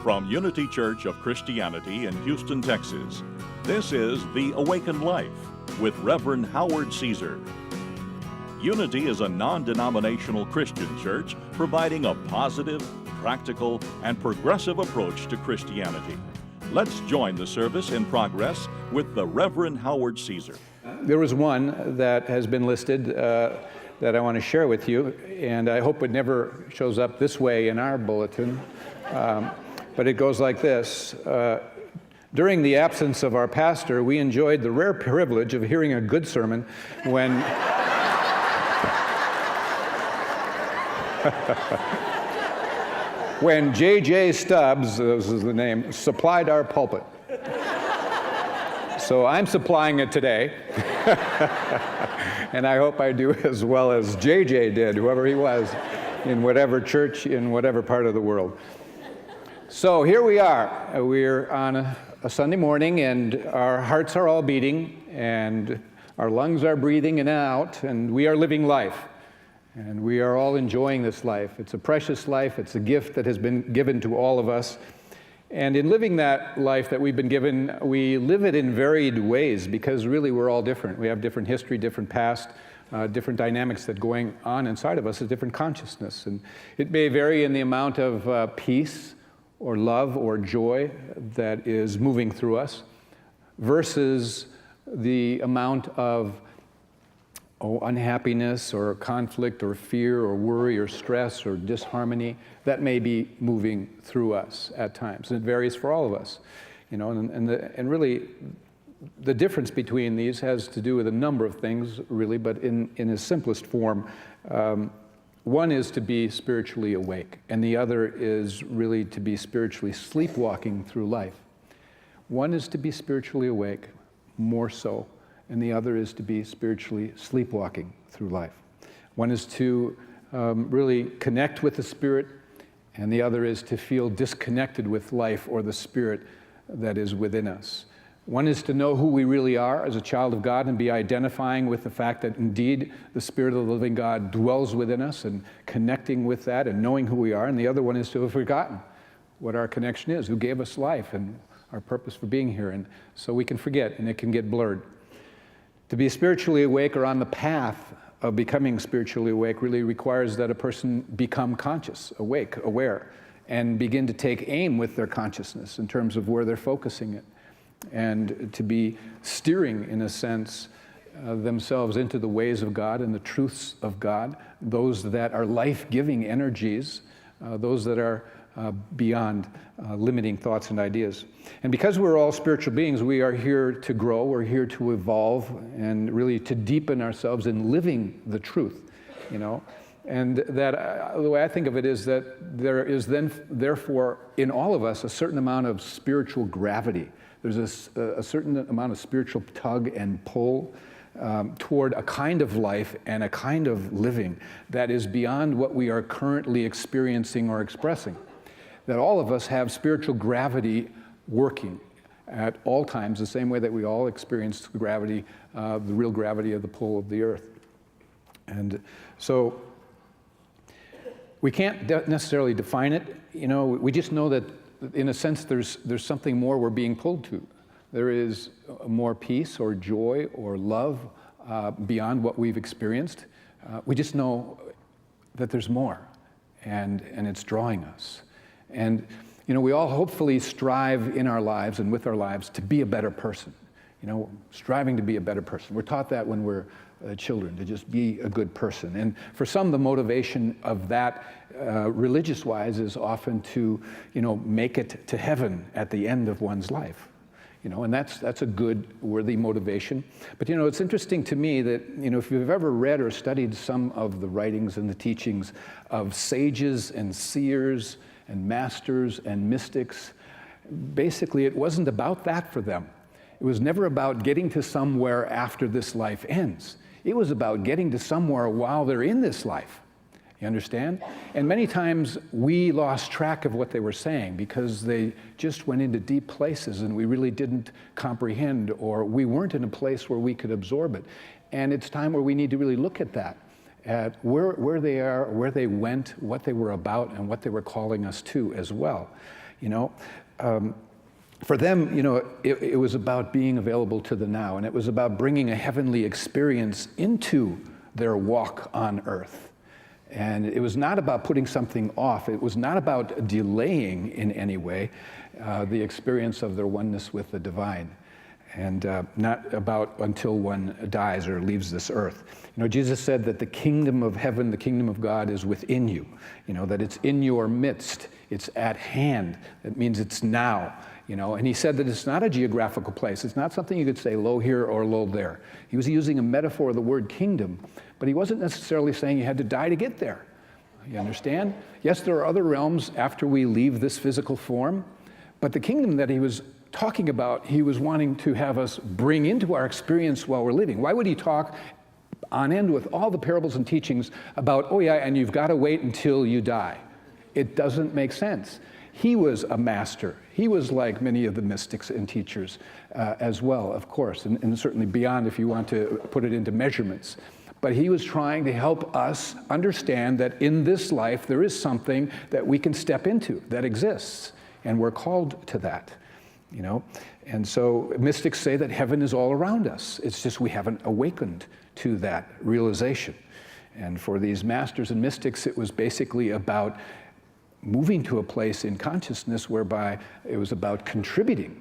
From Unity Church of Christianity in Houston, Texas, this is The Awakened Life with Reverend Howard Caesar. Unity is a non-denominational Christian church providing a positive, practical, and progressive approach to Christianity. Let's join the service in progress with the Reverend Howard Caesar. There was one that has been listed that I want to share with you, and I hope it never shows up this way in our bulletin. But it goes like this. During the absence of our pastor, we enjoyed the rare privilege of hearing a good sermon when J.J. Stubbs, this is the name, supplied our pulpit. So I'm supplying it today, and I hope I do as well as J.J. did, whoever he was, in whatever church, in whatever part of the world. So here we are. We're on a Sunday morning, and our hearts are all beating, and our lungs are breathing in and out, and we are living life. And we are all enjoying this life. It's a precious life. It's a gift that has been given to all of us. And in living that life that we've been given, we live it in varied ways because really we're all different. We have different history, different past, different dynamics that going on inside of us, a different consciousness. And it may vary in the amount of peace or love or joy that is moving through us versus the amount of unhappiness or conflict or fear or worry or stress or disharmony that may be moving through us at times. And it varies for all of us, you know, and really the difference between these has to do with a number of things, really, but in its simplest form, one is to be spiritually awake, and the other is really to be spiritually sleepwalking through life. One is to be spiritually awake, more so, and the other is to be spiritually sleepwalking through life. One is to really connect with the Spirit, and the other is to feel disconnected with life or the Spirit that is within us. One is to know who we really are as a child of God and be identifying with the fact that indeed the Spirit of the living God dwells within us and connecting with that and knowing who we are. And the other one is to have forgotten what our connection is, who gave us life and our purpose for being here. And so we can forget and it can get blurred. To be spiritually awake or on the path of becoming spiritually awake really requires that a person become conscious, awake, aware, and begin to take aim with their consciousness in terms of where they're focusing it, and to be steering, in a sense, themselves into the ways of God and the truths of God, those that are life-giving energies, those that are beyond limiting thoughts and ideas. And because we're all spiritual beings, we are here to grow, we're here to evolve, and really to deepen ourselves in living the truth, you know. And that, the way I think of it is that there is then, therefore, in all of us, a certain amount of spiritual gravity. There's a certain amount of spiritual tug and pull toward a kind of life and a kind of living that is beyond what we are currently experiencing or expressing. That all of us have spiritual gravity working at all times, the same way that we all experience gravity, the real gravity of the pull of the earth. And so we can't necessarily define it, you know, we just know that in a sense there's something more we're being pulled to. There is more peace or joy or love beyond what we've experienced. We just know that there's more, and it's drawing us. And, you know, we all hopefully strive in our lives and with our lives to be a better person, you know, striving to be a better person. We're taught that when we're children, to just be a good person. And for some, the motivation of that, religious-wise, is often to, you know, make it to heaven at the end of one's life. You know, and that's a good, worthy motivation. But, you know, it's interesting to me that, you know, if you've ever read or studied some of the writings and the teachings of sages and seers and masters and mystics, basically it wasn't about that for them. It was never about getting to somewhere after this life ends. It was about getting to somewhere while they're in this life. You understand? And many times we lost track of what they were saying because they just went into deep places and we really didn't comprehend, or we weren't in a place where we could absorb it. And it's time where we need to really look at that at where they are, where they went, what they were about, and what they were calling us to as well. You know, for them, you know, it was about being available to the now, and it was about bringing a heavenly experience into their walk on earth. And it was not about putting something off. It was not about delaying in any way the experience of their oneness with the divine, and not about until one dies or leaves this earth. You know, Jesus said that the kingdom of heaven, the kingdom of God is within you. You know, that it's in your midst. It's at hand. That means it's now. You know, and he said that it's not a geographical place. It's not something you could say lo here or lo there. He was using a metaphor of the word kingdom, but he wasn't necessarily saying you had to die to get there. You understand? Yes, there are other realms after we leave this physical form, but the kingdom that he was talking about, he was wanting to have us bring into our experience while we're living. Why would he talk on end with all the parables and teachings about, oh yeah, and you've got to wait until you die? It doesn't make sense. He was a master. He was like many of the mystics and teachers as well, of course, and certainly beyond if you want to put it into measurements. But he was trying to help us understand that in this life there is something that we can step into that exists, and we're called to that, you know. And so mystics say that heaven is all around us. It's just we haven't awakened to that realization. And for these masters and mystics, it was basically about moving to a place in consciousness whereby it was about contributing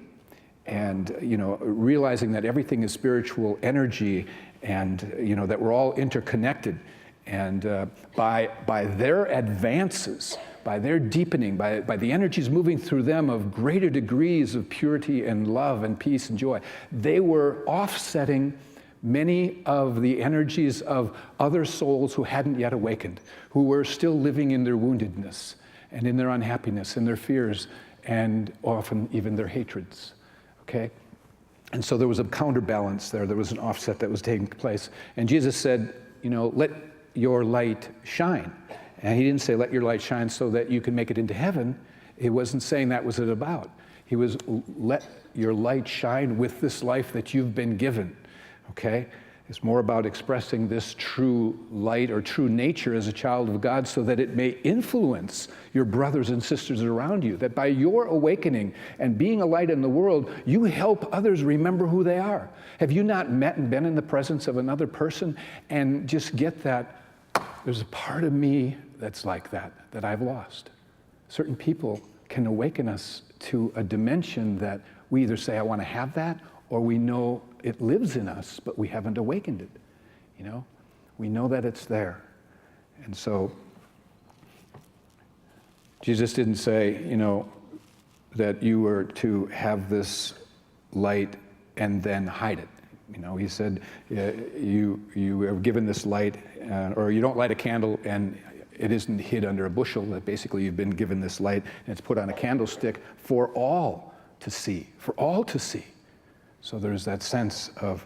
and, you know, realizing that everything is spiritual energy and, you know, that we're all interconnected. And by their advances, by their deepening, by the energies moving through them of greater degrees of purity and love and peace and joy, they were offsetting many of the energies of other souls who hadn't yet awakened, who were still living in their woundedness and in their unhappiness and their fears and often even their hatreds, okay? And so there was a counterbalance there. There was an offset that was taking place. And Jesus said, you know, let your light shine. And he didn't say, let your light shine so that you can make it into heaven. He wasn't saying that was it about. He was, let your light shine with this life that you've been given, okay? It's more about expressing this true light or true nature as a child of God so that it may influence your brothers and sisters around you, that by your awakening and being a light in the world, you help others remember who they are. Have you not met and been in the presence of another person and just get that, there's a part of me that's like that I've lost? Certain people can awaken us to a dimension that we either say, I want to have that, or we know it lives in us, but we haven't awakened it, you know? We know that it's there. And so Jesus didn't say, you know, that you were to have this light and then hide it. You know, he said, you are given this light, or you don't light a candle and it isn't hid under a bushel, that basically you've been given this light and it's put on a candlestick for all to see, for all to see. So there's that sense of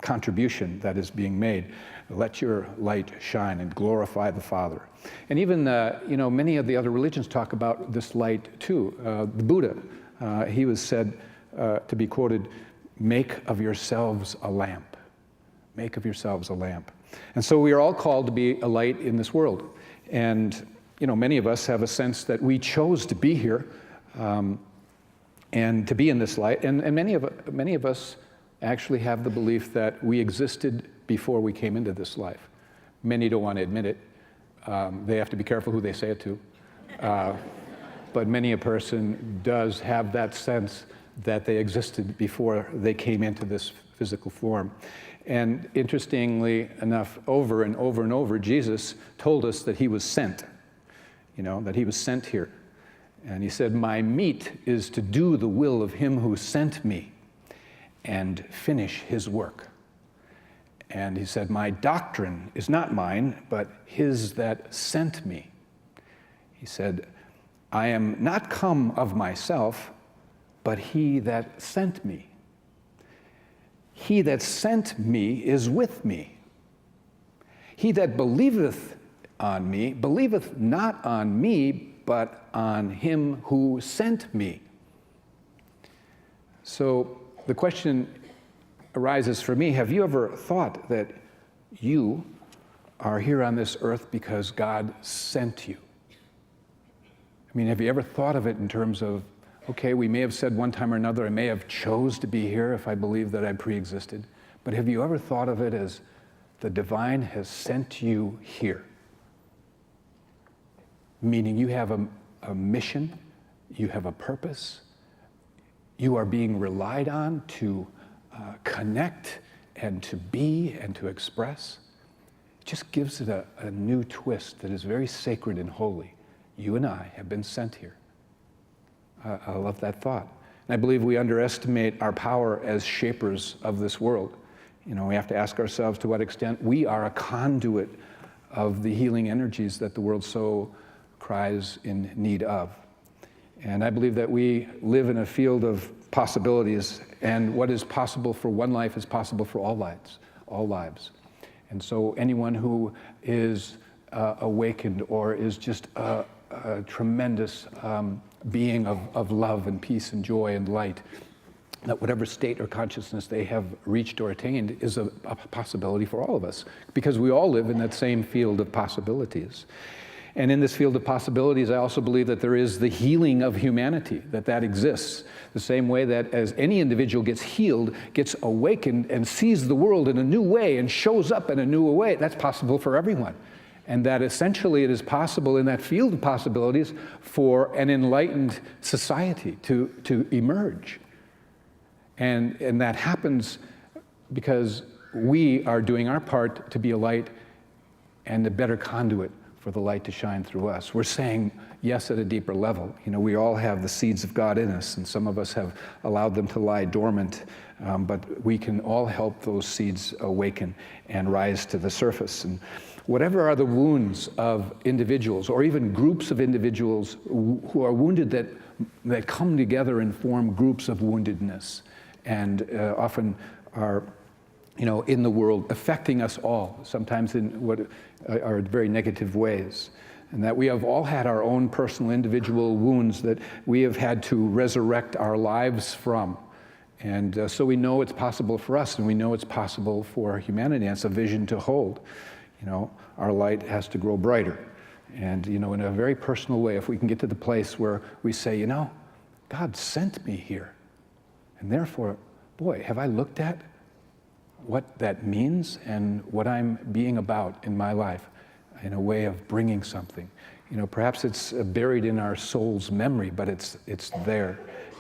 contribution that is being made. Let your light shine and glorify the Father. And even, you know, many of the other religions talk about this light too. The Buddha, he was said to be quoted, make of yourselves a lamp. Make of yourselves a lamp. And so we are all called to be a light in this world. And, you know, many of us have a sense that we chose to be here and to be in this light. And many of us actually have the belief that we existed before we came into this life. Many don't want to admit it. They have to be careful who they say it to. But many a person does have that sense that they existed before they came into this physical form. And interestingly enough, over and over and over, Jesus told us that he was sent, you know, that he was sent here. And he said, my meat is to do the will of him who sent me and finish his work. And he said, my doctrine is not mine, but his that sent me. He said, I am not come of myself, but he that sent me. He that sent me is with me. He that believeth on me, believeth not on me, but on him who sent me. So the question arises for me, have you ever thought that you are here on this earth because God sent you. I mean, have you ever thought of it in terms of, okay, we may have said one time or another, I may have chose to be here if I believe that I pre-existed, but have you ever thought of it as the divine has sent you here? Meaning you have a mission, you have a purpose, you are being relied on to connect and to be and to express. It just gives it a new twist that is very sacred and holy. You and I have been sent here. I love that thought. And I believe we underestimate our power as shapers of this world. You know, we have to ask ourselves to what extent we are a conduit of the healing energies that the world so cries in need of. And I believe that we live in a field of possibilities, and what is possible for one life is possible for all lives. And so anyone who is awakened or is just a tremendous being of love and peace and joy and light, that whatever state or consciousness they have reached or attained is a possibility for all of us, because we all live in that same field of possibilities. And in this field of possibilities, I also believe that there is the healing of humanity, that exists. The same way that as any individual gets healed, gets awakened, and sees the world in a new way and shows up in a new way, that's possible for everyone. And that essentially it is possible in that field of possibilities for an enlightened society to emerge. And that happens because we are doing our part to be a light and a better conduit for the light to shine through us. We're saying yes at a deeper level. You know, we all have the seeds of God in us, and some of us have allowed them to lie dormant, but we can all help those seeds awaken and rise to the surface. And whatever are the wounds of individuals, or even groups of individuals who are wounded that come together and form groups of woundedness, and often are, you know, in the world, affecting us all, sometimes in what are very negative ways. And that we have all had our own personal individual wounds that we have had to resurrect our lives from. And so we know it's possible for us, and we know it's possible for humanity. And it's a vision to hold. You know, our light has to grow brighter. And, you know, in a very personal way, if we can get to the place where we say, you know, God sent me here. And therefore, boy, have I looked at what that means and what I'm being about in my life in a way of bringing something. You know, perhaps it's buried in our soul's memory, but it's there.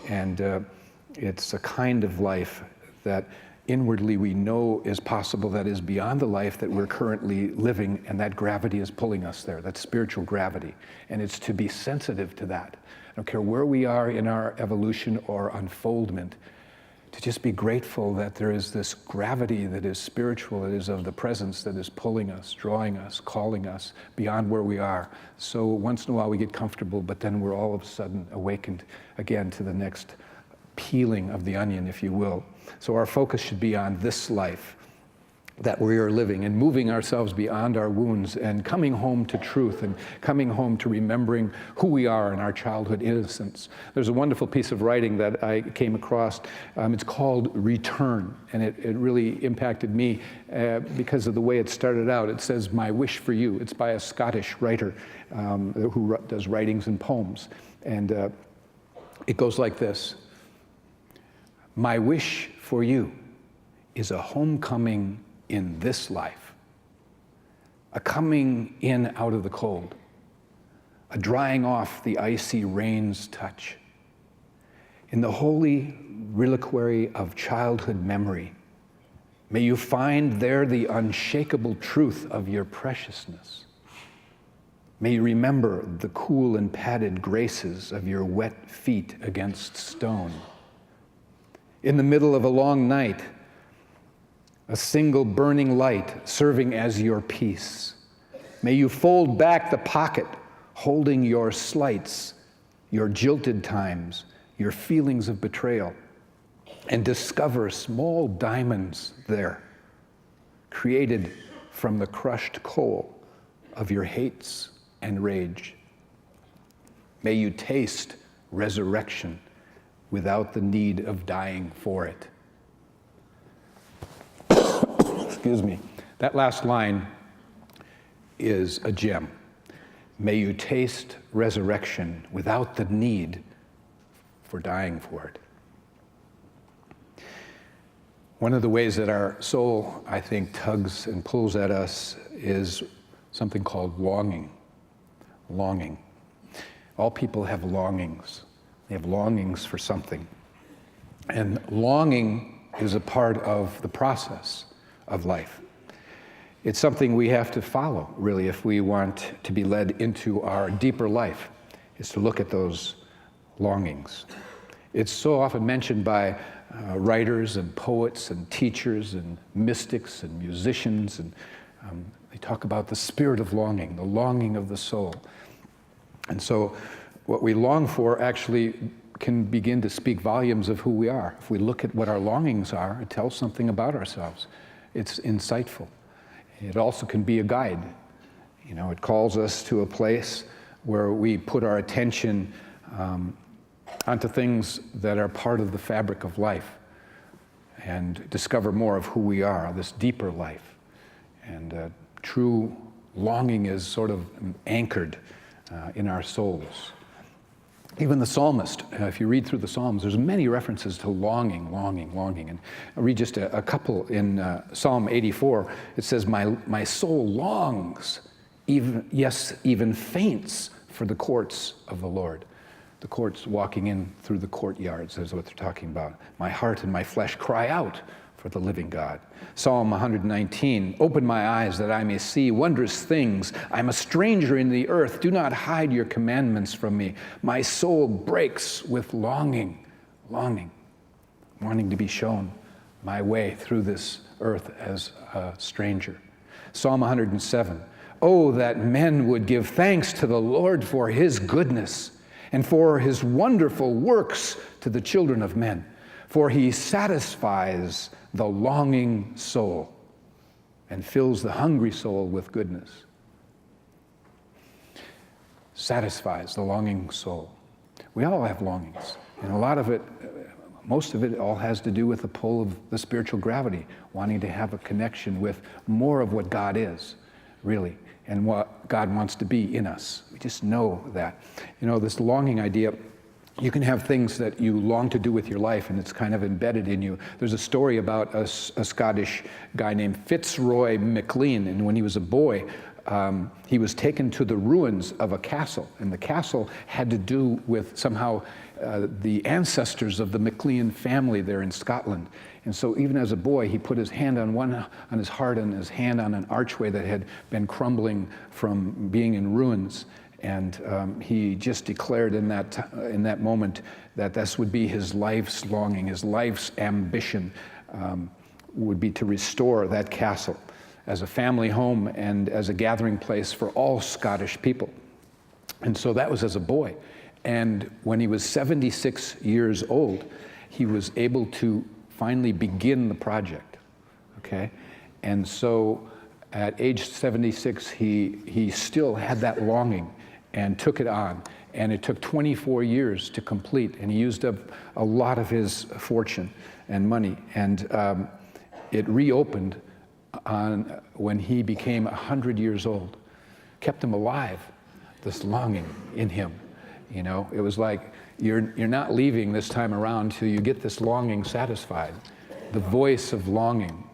And it's a kind of life that inwardly we know is possible, that is beyond the life that we're currently living, and that gravity is pulling us there, that spiritual gravity. And it's to be sensitive to that. I don't care where we are in our evolution or unfoldment, to just be grateful that there is this gravity that is spiritual, that is of the presence, that is pulling us, drawing us, calling us beyond where we are. So once in a while we get comfortable, but then we're all of a sudden awakened again to the next peeling of the onion, if you will. So our focus should be on this life that we are living, and moving ourselves beyond our wounds and coming home to truth and coming home to remembering who we are in our childhood innocence. There's a wonderful piece of writing that I came across. It's called Return, and it really impacted me because of the way it started out. It says, "My wish for you." It's by a Scottish writer who does writings and poems. And it goes like this: "My wish for you is a homecoming in this life, a coming in out of the cold, a drying off the icy rain's touch. In the holy reliquary of childhood memory, may you find there the unshakable truth of your preciousness. May you remember the cool and padded graces of your wet feet against stone. In the middle of a long night, a single burning light serving as your peace. May you fold back the pocket, holding your slights, your jilted times, your feelings of betrayal, and discover small diamonds there, created from the crushed coal of your hates and rage. May you taste resurrection without the need of dying for it." Excuse me. That last line is a gem. May you taste resurrection without the need for dying for it. One of the ways that our soul, I think, tugs and pulls at us is something called longing. Longing. All people have longings. They have longings for something. And longing is a part of the process of life. It's something we have to follow, really, if we want to be led into our deeper life, is to look at those longings. It's so often mentioned by writers and poets and teachers and mystics and musicians, and they talk about the spirit of longing, the longing of the soul. And so what we long for actually can begin to speak volumes of who we are. If we look at what our longings are, it tells something about ourselves. It's insightful. It also can be a guide. You know, it calls us to a place where we put our attention onto things that are part of the fabric of life and discover more of who we are, this deeper life. And true longing is sort of anchored in our souls. Even the psalmist, if you read through the Psalms, there's many references to longing, longing, longing. And I'll read just a couple in Psalm 84. It says, my soul longs, even faints for the courts of the Lord. The courts, walking in through the courtyards is what they're talking about. My heart and my flesh cry out for the living God. Psalm 119, open my eyes that I may see wondrous things. I'm a stranger in the earth. Do not hide your commandments from me. My soul breaks with longing, wanting to be shown my way through this earth as a stranger. Psalm 107, oh, that men would give thanks to the Lord for his goodness and for his wonderful works to the children of men. For he satisfies the longing soul and fills the hungry soul with goodness. Satisfies the longing soul. We all have longings, and a lot of it, most of it all has to do with the pull of the spiritual gravity, wanting to have a connection with more of what God is, really, and what God wants to be in us. We just know that. You know, this longing idea, you can have things that you long to do with your life, and it's kind of embedded in you. There's a story about a Scottish guy named Fitzroy MacLean, and when he was a boy, he was taken to the ruins of a castle, and the castle had to do with somehow the ancestors of the MacLean family there in Scotland. And so even as a boy, he put his hand on his heart and his hand on an archway that had been crumbling from being in ruins. And he just declared in that moment that this would be his life's longing, his life's ambition would be to restore that castle as a family home and as a gathering place for all Scottish people. And so that was as a boy. And when he was 76 years old, he was able to finally begin the project, okay? And so at age 76, he still had that longing and took it on. And it took 24 years to complete, and he used up a lot of his fortune and money. And it reopened when he became 100 years old. Kept him alive, this longing in him. You know, it was like, you're not leaving this time around till you get this longing satisfied. The voice of longing.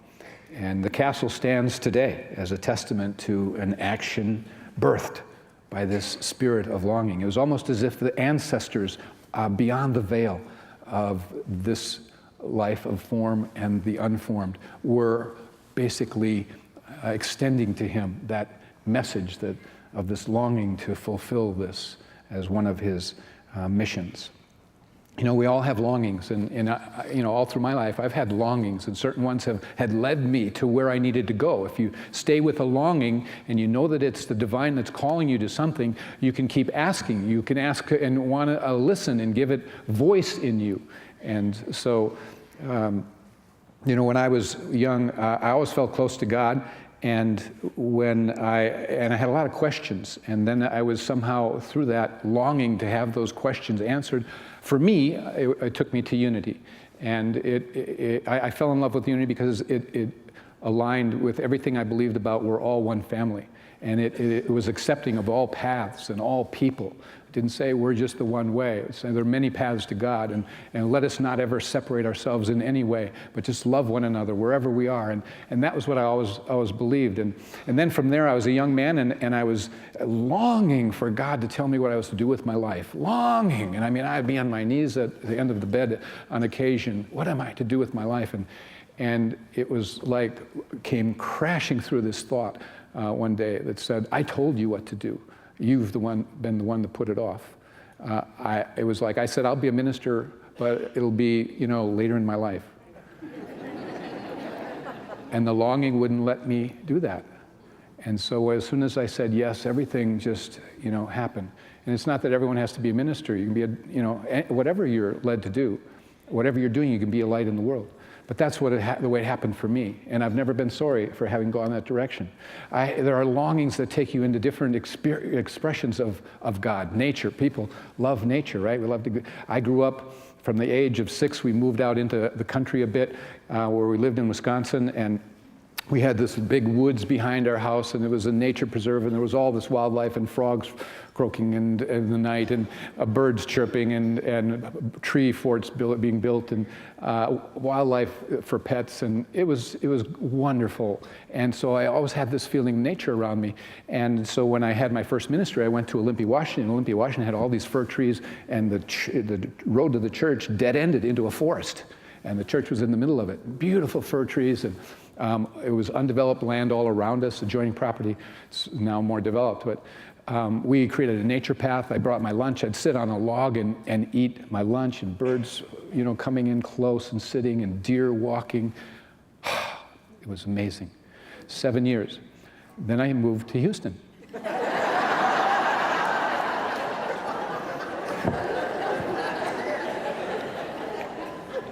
And the castle stands today as a testament to an action birthed by this spirit of longing. It was almost as if the ancestors beyond the veil of this life of form and the unformed were basically extending to him that message of this longing to fulfill this as one of his missions. You know, we all have longings, and you know, all through my life, I've had longings, and certain ones had led me to where I needed to go. If you stay with a longing, and you know that it's the divine that's calling you to something, you can keep asking. You can ask and want to listen and give it voice in you. And so, you know, when I was young, I always felt close to God. And I had a lot of questions, and then I was somehow through that longing to have those questions answered. For me, it took me to unity, and I fell in love with unity because it aligned with everything I believed about we're all one family, And it was accepting of all paths and all people. It didn't say we're just the one way. It said there are many paths to God, and let us not ever separate ourselves in any way, but just love one another wherever we are. And that was what I always believed. And then from there, I was a young man, and I was longing for God to tell me what I was to do with my life. Longing. And I mean, I'd be on my knees at the end of the bed on occasion. What am I to do with my life? And it was like, came crashing through this thought one day that said, I told you what to do. You've been the one to put it off. It was like I said, I'll be a minister, but it'll be, later in my life. And the longing wouldn't let me do that. And so as soon as I said yes, everything just, happened. And it's not that everyone has to be a minister. You can be whatever you're led to do, whatever you're doing, you can be a light in the world. But that's the way it happened for me. And I've never been sorry for having gone that direction. There are longings that take you into different expressions of God. Nature, people love nature, right? I grew up from the age of 6, we moved out into the country a bit, where we lived in Wisconsin, and we had this big woods behind our house, and it was a nature preserve, and there was all this wildlife and frogs croaking in the night, and birds chirping, and tree forts being built, and wildlife for pets, and it was wonderful. And so I always had this feeling of nature around me. And so when I had my first ministry, I went to Olympia, Washington. Olympia, Washington had all these fir trees, and the road to the church dead-ended into a forest, and the church was in the middle of it. Beautiful fir trees, and it was undeveloped land all around us. Adjoining property is now more developed, but we created a nature path. I brought my lunch. I'd sit on a log and eat my lunch, and birds, coming in close and sitting, and deer walking. It was amazing. 7 years. Then I moved to Houston.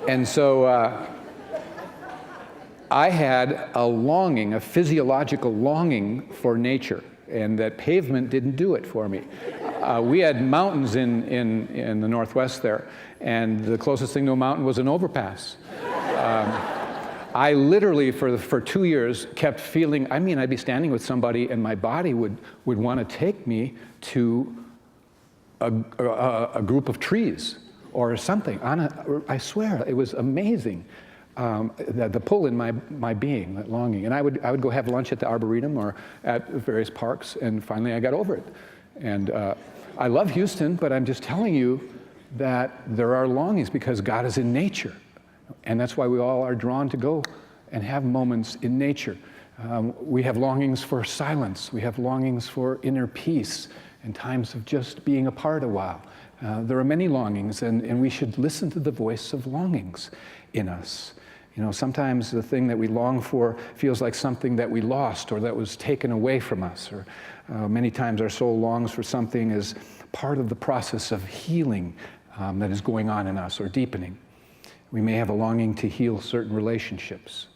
And so I had a longing, a physiological longing for nature, and that pavement didn't do it for me. We had mountains in the Northwest there, and the closest thing to a mountain was an overpass. I literally, for 2 years, kept feeling, I'd be standing with somebody, and my body would want to take me to a group of trees or something. I swear, it was amazing. The pull in my being, that longing. And I would go have lunch at the Arboretum or at various parks, and finally I got over it. And I love Houston, but I'm just telling you that there are longings because God is in nature. And that's why we all are drawn to go and have moments in nature. We have longings for silence. We have longings for inner peace and times of just being apart a while. There are many longings, and we should listen to the voice of longings in us. Sometimes the thing that we long for feels like something that we lost or that was taken away from us. Or many times our soul longs for something as part of the process of healing that is going on in us or deepening. We may have a longing to heal certain relationships.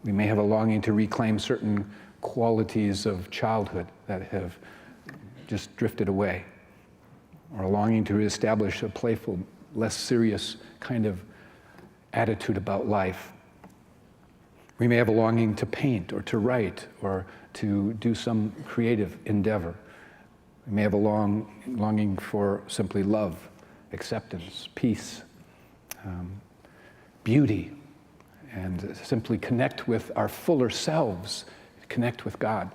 We may have a longing to reclaim certain qualities of childhood that have just drifted away, or a longing to reestablish a playful, less serious kind of attitude about life. We may have a longing to paint or to write or to do some creative endeavor. We may have a longing for simply love, acceptance, peace, beauty, and simply connect with our fuller selves, connect with God.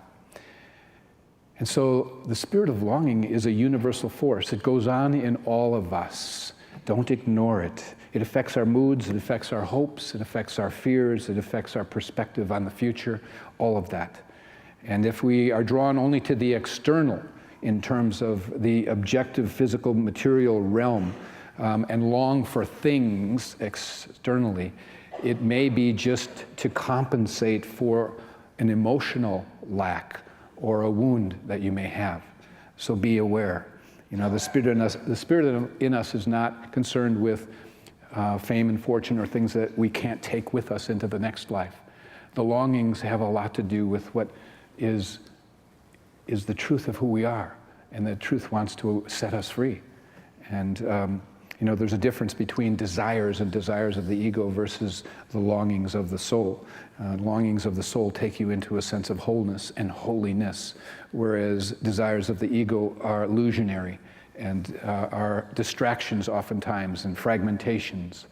And so the spirit of longing is a universal force. It goes on in all of us. Don't ignore it. It affects our moods, it affects our hopes, it affects our fears, it affects our perspective on the future, all of that. And if we are drawn only to the external in terms of the objective, physical, material realm, and long for things externally, it may be just to compensate for an emotional lack or a wound that you may have. So be aware. The spirit in us is not concerned with fame and fortune or things that we can't take with us into the next life. The longings have a lot to do with what is the truth of who we are, and the truth wants to set us free. And You know, there's a difference between desires and desires of the ego versus the longings of the soul. Longings of the soul take you into a sense of wholeness and holiness, whereas desires of the ego are illusionary and are distractions oftentimes and fragmentations.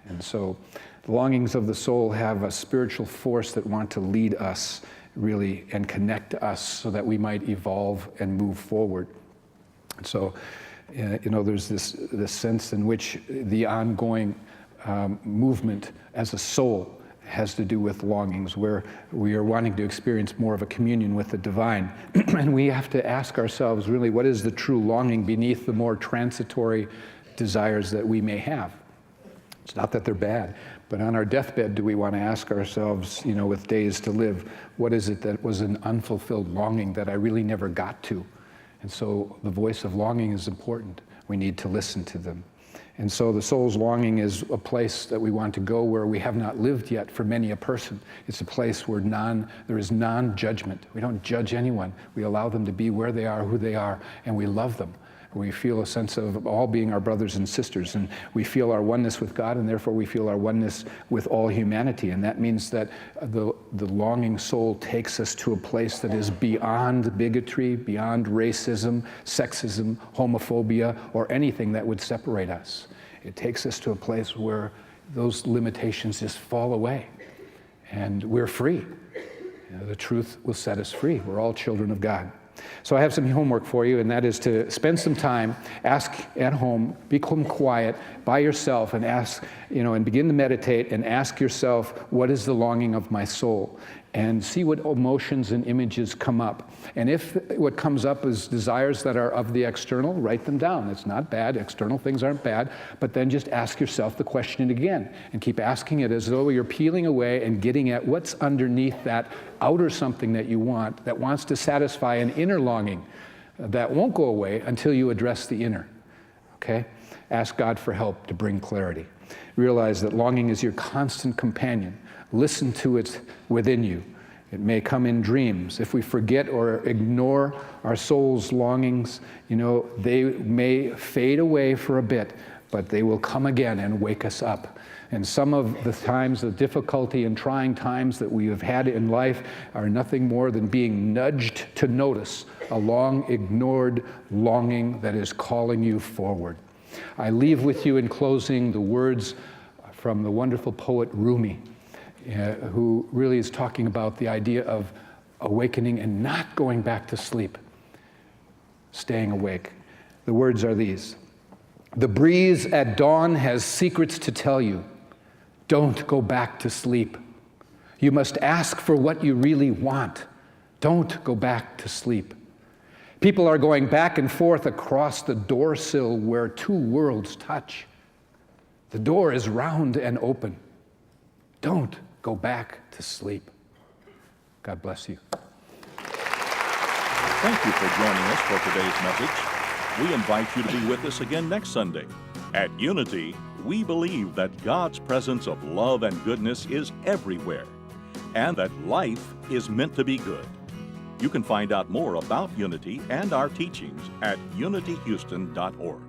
And so the longings of the soul have a spiritual force that want to lead us really and connect us so that we might evolve and move forward. And so, you know, there's this sense in which the ongoing movement as a soul has to do with longings, where we are wanting to experience more of a communion with the divine. And we have to ask ourselves, really, what is the true longing beneath the more transitory desires that we may have? It's not that they're bad, but on our deathbed, do we want to ask ourselves, you know, with days to live, what is it that was an unfulfilled longing that I really never got to? And so the voice of longing is important. We need to listen to them. And so the soul's longing is a place that we want to go where we have not lived yet for many a person. It's a place where there is non-judgment. We don't judge anyone. We allow them to be where they are, who they are, and we love them. We feel a sense of all being our brothers and sisters, and we feel our oneness with God, and therefore we feel our oneness with all humanity. And that means that the longing soul takes us to a place that is beyond bigotry, beyond racism, sexism, homophobia, or anything that would separate us. It takes us to a place where those limitations just fall away, and we're free. You know, the truth will set us free. We're all children of God. So I have some homework for you, and that is to spend some time, ask at home, become quiet by yourself and ask, you know, and begin to meditate and ask yourself, what is the longing of my soul? And see what emotions and images come up. And if what comes up is desires that are of the external, write them down. It's not bad. External things aren't bad. But then just ask yourself the question again and keep asking it as though you're peeling away and getting at what's underneath that outer something that you want that wants to satisfy an inner longing that won't go away until you address the inner. Okay? Ask God for help to bring clarity. Realize that longing is your constant companion. Listen to it within you. It may come in dreams. If we forget or ignore our soul's longings, you know, they may fade away for a bit, but they will come again and wake us up. And some of the times of difficulty and trying times that we have had in life are nothing more than being nudged to notice a long ignored longing that is calling you forward. I leave with you in closing the words from the wonderful poet Rumi, who really is talking about the idea of awakening and not going back to sleep, staying awake. The words are these: the breeze at dawn has secrets to tell you. Don't go back to sleep. You must ask for what you really want. Don't go back to sleep. People are going back and forth across the door sill where two worlds touch. The door is round and open. Don't go back to sleep. God bless you. Thank you for joining us for today's message. We invite you to be with us again next Sunday. At Unity, we believe that God's presence of love and goodness is everywhere, and that life is meant to be good. You can find out more about Unity and our teachings at unityhouston.org.